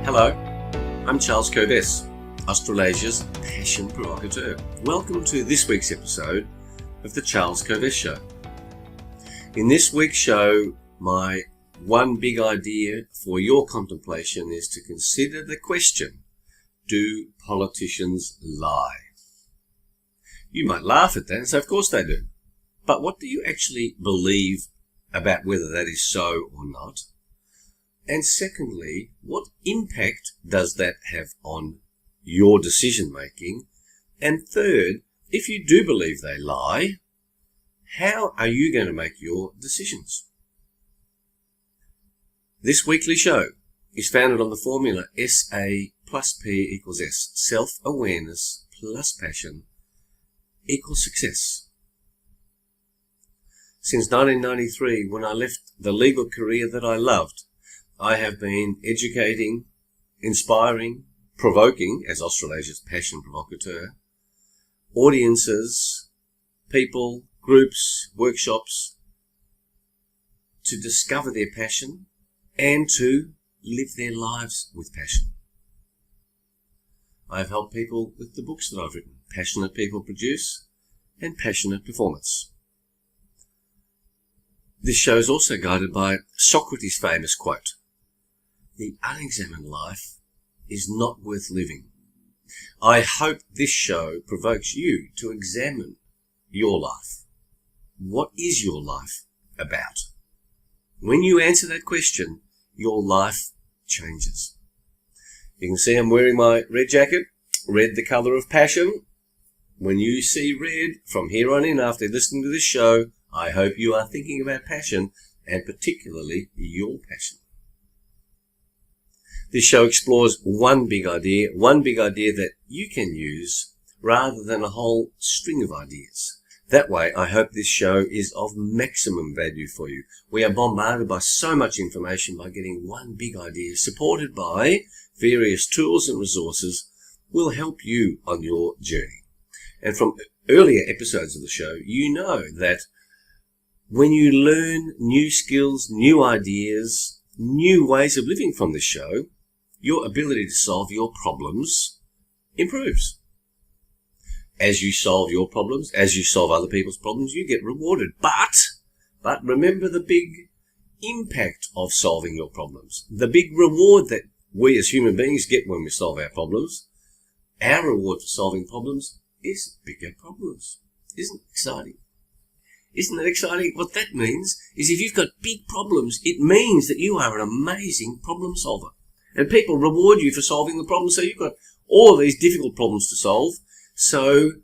Hello, I'm Charles Kovess, Australasia's passion provocateur. Welcome to this week's episode of The Charles Kovess Show. In this week's show, my one big idea for your contemplation is to consider the question, do politicians lie? You might laugh at that and say, of course they do. But what do you actually believe about whether that is so or not? And secondly, what impact does that have on your decision making? And third, if you do believe they lie, how are you going to make your decisions? This weekly show is founded on the formula SA plus P equals S. Self-awareness plus passion equals success. Since 1993, when I left the legal career that I loved, I have been educating, inspiring, provoking, as Australasia's passion provocateur, audiences, people, groups, workshops, to discover their passion and to live their lives with passion. I have helped people with the books that I've written, Passionate People Produce and Passionate Performance. This show is also guided by Socrates' famous quote, "The unexamined life is not worth living." I hope this show provokes you to examine your life. What is your life about? When you answer that question, your life changes. You can see I'm wearing my red jacket, red the colour of passion. When you see red from here on in after listening to this show, I hope you are thinking about passion and particularly your passion. This show explores one big idea that you can use rather than a whole string of ideas. That way, I hope this show is of maximum value for you. We are bombarded by so much information. By getting one big idea supported by various tools and resources will help you on your journey. And from earlier episodes of the show, you know that when you learn new skills, new ideas, new ways of living from this show, your ability to solve your problems improves. As you solve your problems, as you solve other people's problems, you get rewarded. But remember the big impact of solving your problems. The big reward that we as human beings get when we solve our problems. Our reward for solving problems is bigger problems. Isn't it exciting? Isn't that exciting? What that means is if you've got big problems, it means that you are an amazing problem solver. And people reward you for solving the problem. So you've got all of these difficult problems to solve. So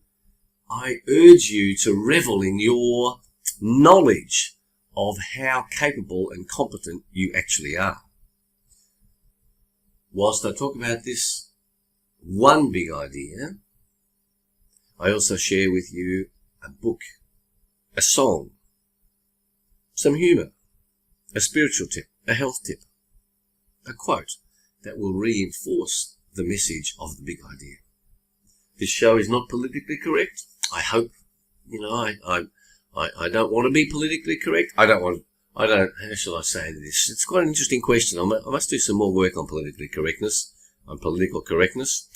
I urge you to revel in your knowledge of how capable and competent you actually are. Whilst I talk about this one big idea, I also share with you a book, a song, some humour, a spiritual tip, a health tip, a quote that will reinforce the message of the big idea. This show is not politically correct. I hope, I don't want to be politically correct. How shall I say this? It's quite an interesting question. I must do some more work on political correctness.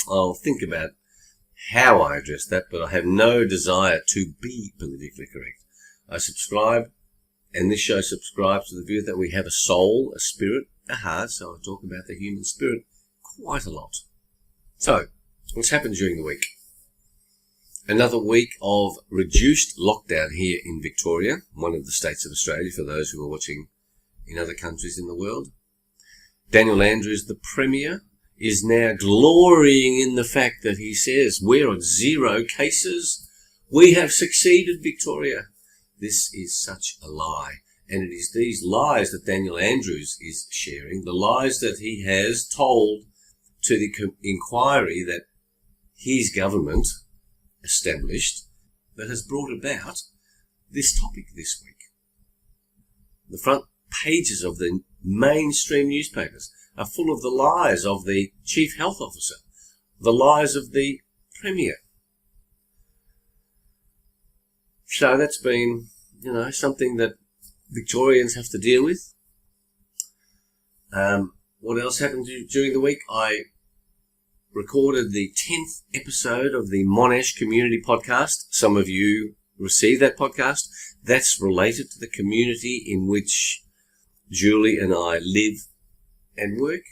I'll think about how I address that, but I have no desire to be politically correct. I subscribe, and this show subscribes to the view that we have a soul, a spirit, a heart, so I talk about the human spirit quite a lot. So, what's happened during the week? Another week of reduced lockdown here in Victoria, one of the states of Australia for those who are watching in other countries in the world. Daniel Andrews, the Premier, is now glorying in the fact that he says, we're at 0 cases. We have succeeded, Victoria. This is such a lie. And it is these lies that Daniel Andrews is sharing, the lies that he has told to the inquiry that his government established, that has brought about this topic this week. The front pages of the mainstream newspapers are full of the lies of the Chief Health Officer, the lies of the Premier. So that's been, something that Victorians have to deal with. What else happened during the week? I recorded the 10th episode of the Monash Community Podcast. Some of you received that podcast. That's related to the community in which Julie and I live and work.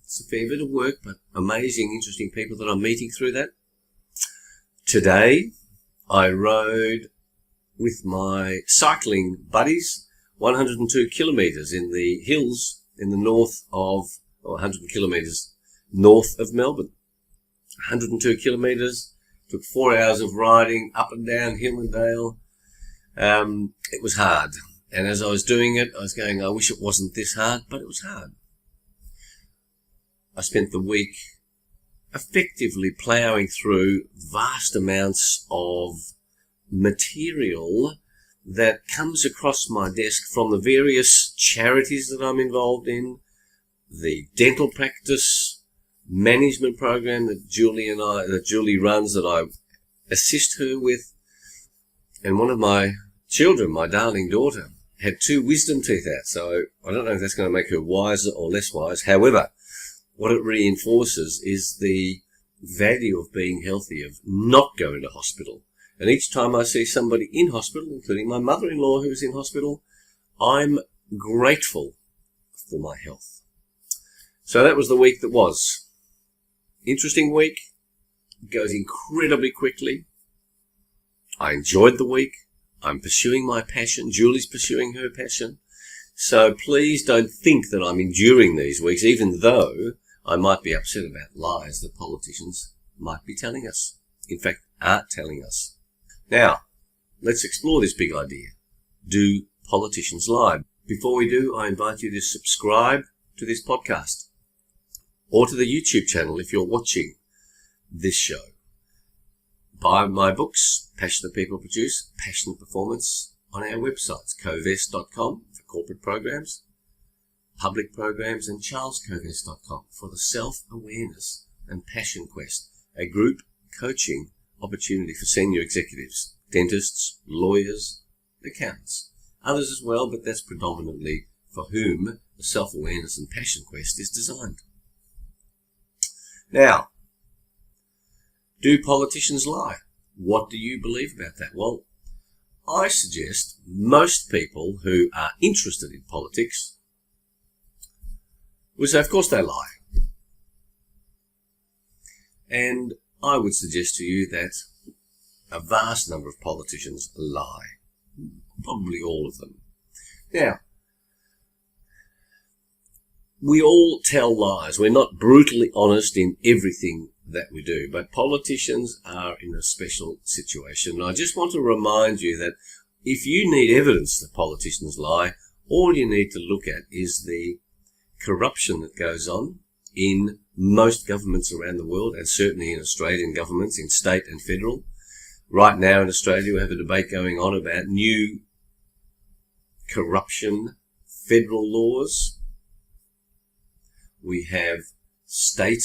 It's a fair bit of work, but amazing, interesting people that I'm meeting through that. Today, I rode with my cycling buddies 102 kilometres in the hills in the north of, or 100 kilometres north of Melbourne. 102 kilometres, took 4 hours of riding up and down hill and dale. It was hard. And as I was doing it, I was going, I wish it wasn't this hard, but it was hard. I spent the week effectively ploughing through vast amounts of material that comes across my desk from the various charities that I'm involved in, the dental practice management program that Julie runs, that I assist her with, and one of my children, my darling daughter, had 2 wisdom teeth out, so I don't know if that's going to make her wiser or less wise. However, what it reinforces is the value of being healthy, of not going to hospital. And each time I see somebody in hospital, including my mother-in-law who's in hospital, I'm grateful for my health. So that was the week that was. Interesting week. It goes incredibly quickly. I enjoyed the week. I'm pursuing my passion. Julie's pursuing her passion. So please don't think that I'm enduring these weeks, even though I might be upset about lies that politicians might be telling us. In fact, are telling us. Now, let's explore this big idea. Do politicians lie? Before we do, I invite you to subscribe to this podcast or to the YouTube channel if you're watching this show. Buy my books, Passionate People Produce, Passionate Performance, on our websites, covest.com for corporate programs, public programs, and charlescovest.com for the Self-Awareness and Passion Quest, a group coaching opportunity for senior executives, dentists, lawyers, accountants, others as well, but that's predominantly for whom the Self-Awareness and Passion Quest is designed. Now, do politicians lie? What do you believe about that? Well, I suggest most people who are interested in politics would say, of course they lie. And I would suggest to you that a vast number of politicians lie. Probably all of them. Now, we all tell lies. We're not brutally honest in everything that we do, but politicians are in a special situation. And I just want to remind you that if you need evidence that politicians lie, all you need to look at is the corruption that goes on in most governments around the world, and certainly in Australian governments, in state and federal. Right now in Australia, we have a debate going on about new corruption federal laws. We have state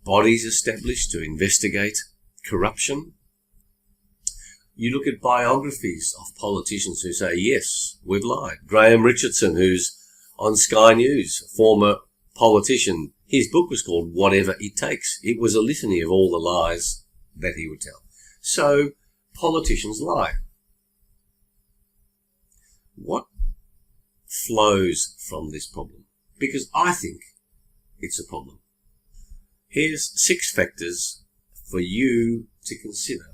bodies established to investigate corruption. You look at biographies of politicians who say, yes, we've lied. Graham Richardson, who's on Sky News, a former politician, his book was called Whatever It Takes. It was a litany of all the lies that he would tell. So, politicians lie. What flows from this problem? Because I think it's a problem. Here's 6 factors for you to consider.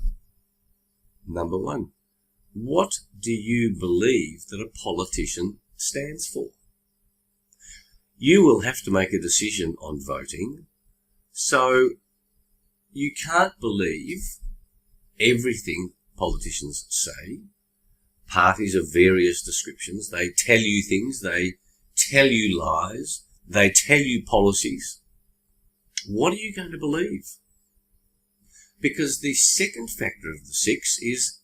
Number 1, what do you believe that a politician stands for? You will have to make a decision on voting, so you can't believe everything politicians say. Parties of various descriptions, they tell you things, they tell you lies, they tell you policies. What are you going to believe? Because the second factor of the 6 is,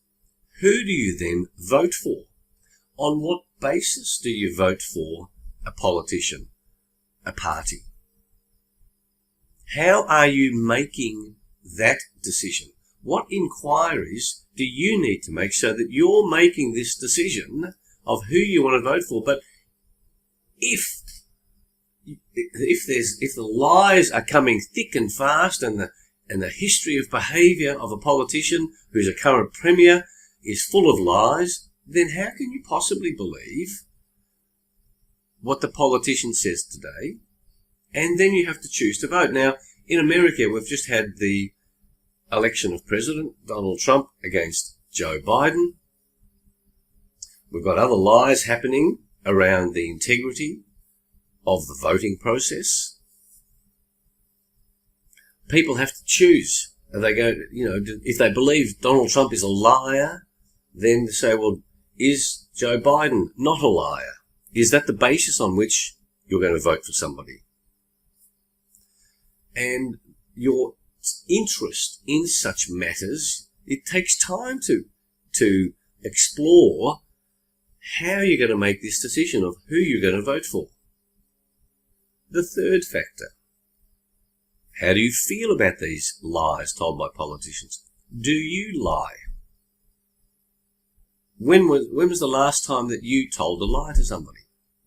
who do you then vote for? On what basis do you vote for a politician, a party? How are you making that decision? What inquiries do you need to make so that you're making this decision of who you want to vote for? But if if the lies are coming thick and fast, and the history of behaviour of a politician who's a current premier is full of lies, then how can you possibly believe what the politician says today? And then you have to choose to vote. Now, in America, we've just had the election of President Donald Trump against Joe Biden. We've got other lies happening around the integrity of the voting process. People have to choose. Are they going, if they believe Donald Trump is a liar, then they say, well, is Joe Biden not a liar? Is that the basis on which you're going to vote for somebody? And your interest in such matters, it takes time to explore how you're going to make this decision of who you're going to vote for. The third factor: how do you feel about these lies told by politicians? Do you lie? When was the last time that you told a lie to somebody?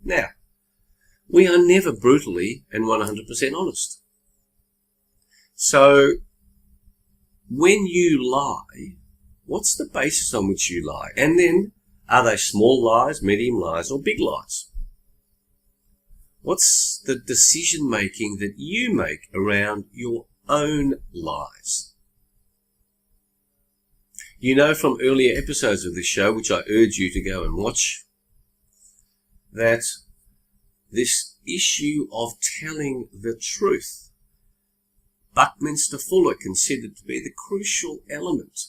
Now, we are never brutally and 100% honest. So, when you lie, what's the basis on which you lie? And then, are they small lies, medium lies, or big lies? What's the decision making that you make around your own lies? You know from earlier episodes of this show, which I urge you to go and watch, that this issue of telling the truth, Buckminster Fuller considered to be the crucial element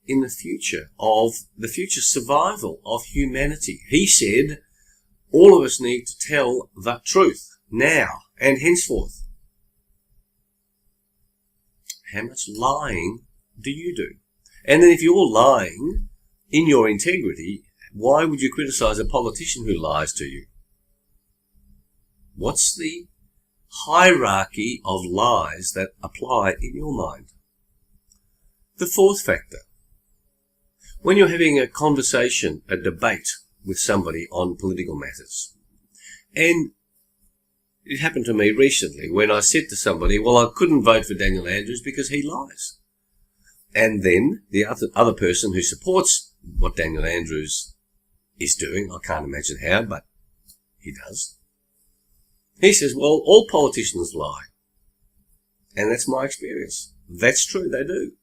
in the future survival of humanity. He said, all of us need to tell the truth now and henceforth. How much lying do you do? And then if you're lying in your integrity, why would you criticize a politician who lies to you? What's the hierarchy of lies that apply in your mind? The fourth factor: when you're having a conversation, a debate with somebody on political matters. And it happened to me recently when I said to somebody, well, I couldn't vote for Daniel Andrews because he lies. And then the other person who supports what Daniel Andrews is doing, I can't imagine how, but he does. He says, well, all politicians lie. And that's my experience. That's true, they do.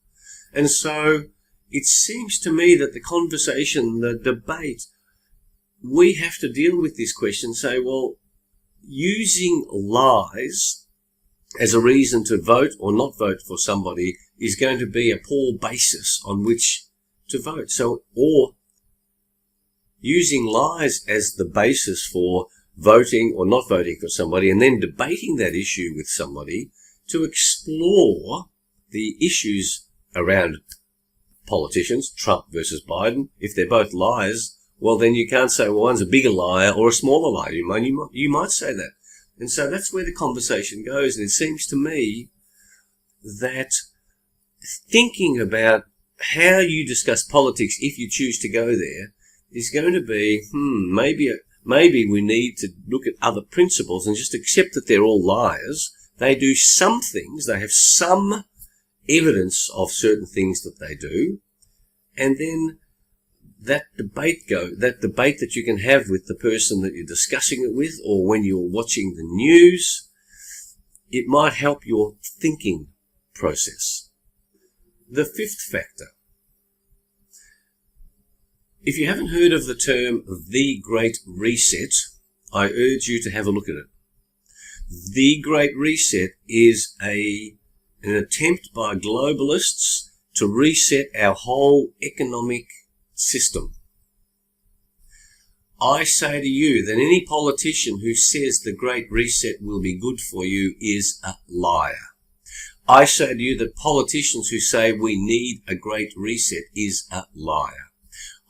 And so it seems to me that the conversation, the debate, we have to deal with this question and say, well, using lies as a reason to vote or not vote for somebody is going to be a poor basis on which to vote. So, or using lies as the basis for voting or not voting for somebody and then debating that issue with somebody to explore the issues around politicians, Trump versus Biden. If they're both liars, well, then you can't say, well, one's a bigger liar or a smaller liar. You might say that. And so that's where the conversation goes. And it seems to me that thinking about how you discuss politics, if you choose to go there, is going to be, maybe we need to look at other principles and just accept that they're all liars. They do some things. They have some evidence of certain things that they do. And then that debate that you can have with the person that you're discussing it with, or when you're watching the news, it might help your thinking process. The fifth factor: if you haven't heard of the term The Great Reset, I urge you to have a look at it. The Great Reset is an attempt by globalists to reset our whole economic system. I say to you that any politician who says the Great Reset will be good for you is a liar. I say to you that politicians who say we need a Great Reset is a liar.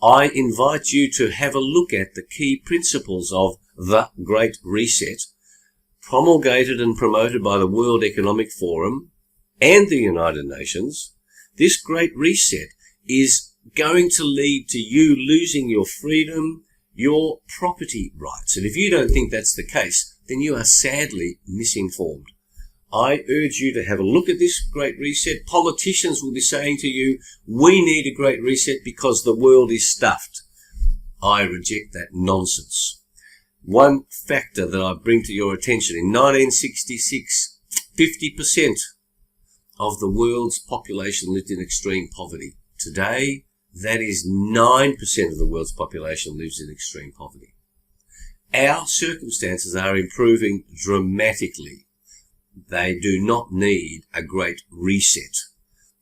I invite you to have a look at the key principles of the Great Reset, promulgated and promoted by the World Economic Forum and the United Nations. This Great Reset is going to lead to you losing your freedom, your property rights. And if you don't think that's the case, then you are sadly misinformed. I urge you to have a look at this Great Reset. Politicians will be saying to you, we need a Great Reset because the world is stuffed. I reject that nonsense. One factor that I bring to your attention, in 1966, 50% of the world's population lived in extreme poverty. Today, that is 9% of the world's population lives in extreme poverty. Our circumstances are improving dramatically. They do not need a great reset.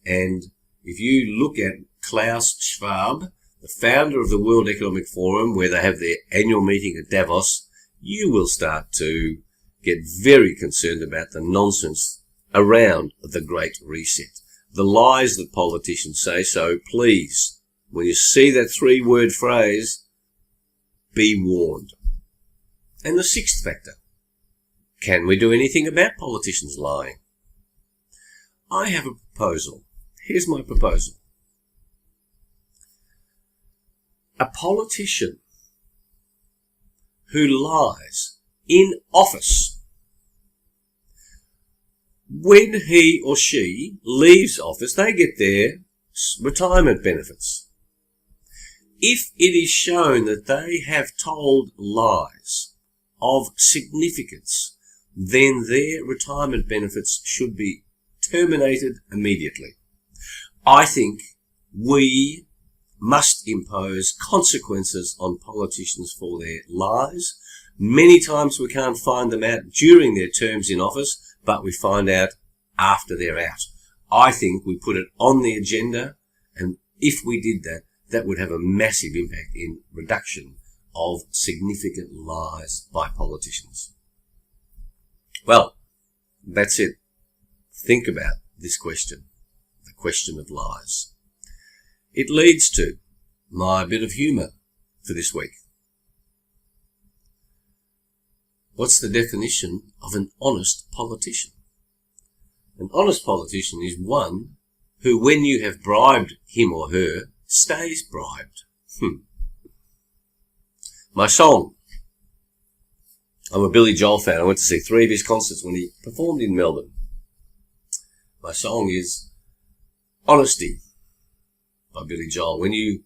And if you look at Klaus Schwab, the founder of the World Economic Forum, where they have their annual meeting at Davos, you will start to get very concerned about the nonsense around the Great Reset. The lies that politicians say. So please, when you see that 3-word phrase, be warned. And the 6th factor, can we do anything about politicians lying? I have a proposal. Here's my proposal. A politician who lies in office, when he or she leaves office, they get their retirement benefits. If it is shown that they have told lies of significance, then their retirement benefits should be terminated immediately. I think we must impose consequences on politicians for their lies. Many times we can't find them out during their terms in office, but we find out after they're out. I think we put it on the agenda, and if we did that, that would have a massive impact in reduction of significant lies by politicians. Well, that's it. Think about this question, the question of lies. It leads to my bit of humour for this week. What's the definition of an honest politician? An honest politician is one who, when you have bribed him or her, stays bribed. My song. I'm a Billy Joel fan. I went to see 3 of his concerts when he performed in Melbourne. My song is Honesty by Billy Joel. When you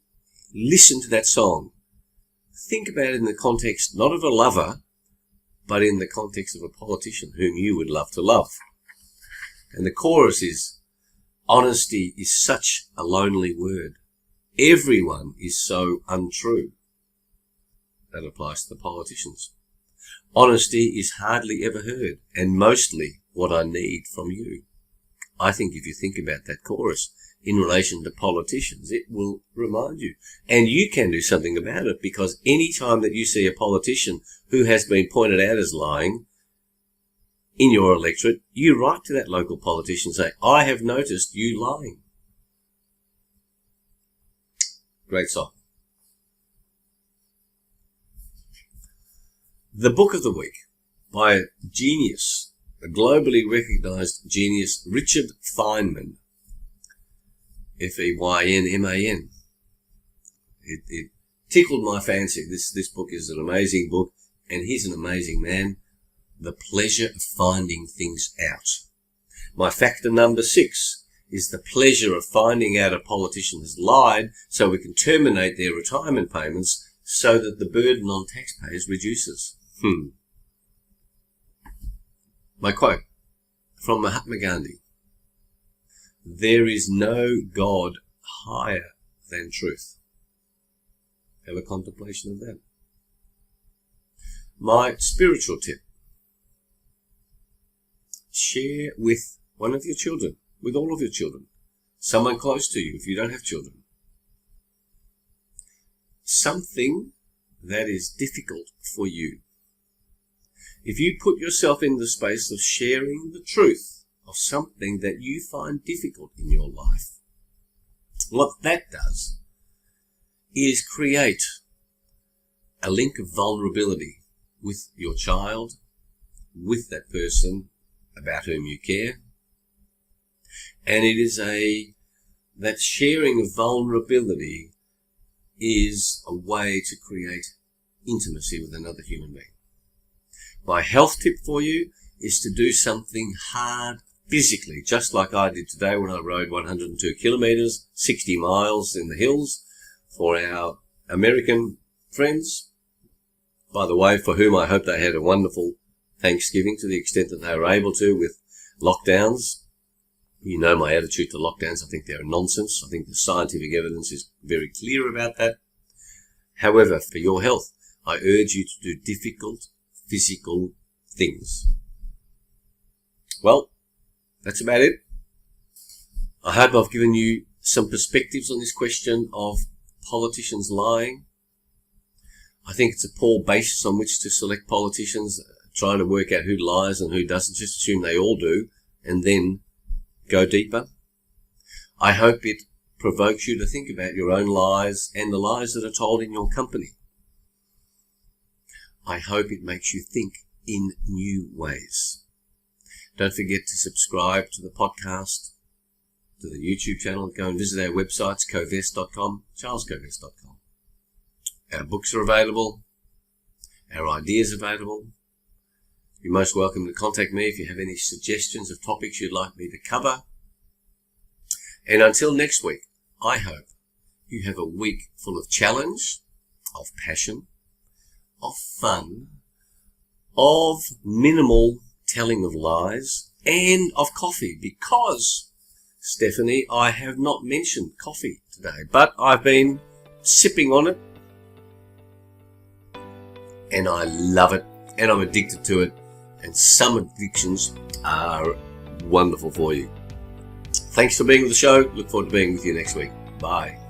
listen to that song, think about it in the context not of a lover, but in the context of a politician whom you would love to love. And the chorus is, honesty is such a lonely word. Everyone is so untrue. That applies to the politicians. Honesty is hardly ever heard, and mostly what I need from you. I think if you think about that chorus in relation to politicians, it will remind you. And you can do something about it, because any time that you see a politician who has been pointed out as lying in your electorate, you write to that local politician and say, I have noticed you lying. Great song. The Book of the Week by a genius, a globally recognised genius, Richard Feynman. Feynman. It tickled my fancy. This book is an amazing book, and he's an amazing man. The pleasure of finding things out. My factor number 6 is the pleasure of finding out a politician has lied so we can terminate their retirement payments so that the burden on taxpayers reduces. My quote from Mahatma Gandhi. There is no God higher than truth. Have a contemplation of that. My spiritual tip. Share with one of your children, with all of your children, someone close to you if you don't have children, something that is difficult for you. If you put yourself in the space of sharing the truth of something that you find difficult in your life, what that does is create a link of vulnerability with your child, with that person about whom you care. And it is that sharing of vulnerability is a way to create intimacy with another human being. My health tip for you is to do something hard physically, just like I did today when I rode 102 kilometers, 60 miles in the hills for our American friends, by the way, for whom I hope they had a wonderful Thanksgiving to the extent that they were able to with lockdowns. You know my attitude to lockdowns. I think they're nonsense. I think the scientific evidence is very clear about that. However, for your health, I urge you to do difficult physical things. Well, that's about it. I hope I've given you some perspectives on this question of politicians lying. I think it's a poor basis on which to select politicians, trying to work out who lies and who doesn't. Just assume they all do and then go deeper. I hope it provokes you to think about your own lies and the lies that are told in your company. I hope it makes you think in new ways. Don't forget to subscribe to the podcast, to the YouTube channel. Go and visit our websites, covest.com, charlescovest.com. Our books are available. Our ideas are available. You're most welcome to contact me if you have any suggestions of topics you'd like me to cover. And until next week, I hope you have a week full of challenge, of passion, of fun, of minimal telling of lies, and of coffee, because, Stephanie, I have not mentioned coffee today, but I've been sipping on it, and I love it, and I'm addicted to it, and some addictions are wonderful for you. Thanks for being with the show. Look forward to being with you next week. Bye.